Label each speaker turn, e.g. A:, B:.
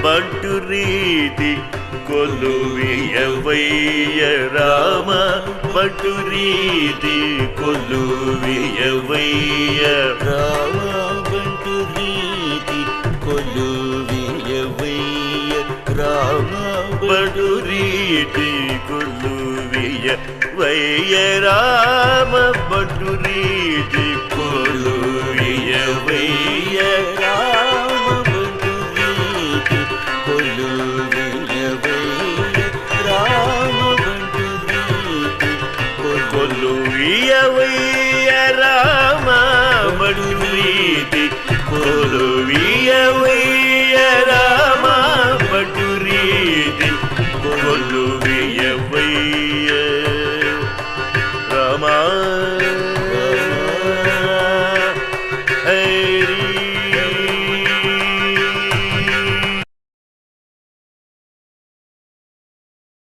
A: ಬಂಟು ರೀತಿ ಕೊಲ್ಲುವಿಯವಯ್ಯ ರಾಮ ಬಂಟು ರೀತಿ ಕೊಲ್ಲುವಿಯವಯ್ಯ
B: ರಾಮ ಬಂಟು ರೀತಿ ಕೊಲ್ಲುವಿಯವಯ್ಯ ರಾಮ
A: ಬಂಟು ರೀತಿ ಕೊಲ್ಲುವಿಯವಯ್ಯ ರಾಮ ಬಂಟು ರೀತಿ ಕೊಲ್ಲುವಿಯವಯ್ಯ
B: ರಾಮ ಬಂಟು ರೀತಿ ಕೊಲ್ಲುವಿಯವಯ್ಯ ರಾಮ ಬಂಟು ರೀತಿ
A: ಕೊಲ್ಲುವಿಯವಯ್ಯ ರಾಮ ಬಂಟು ರೀತಿ ಕೊಲ್ಲುವಿ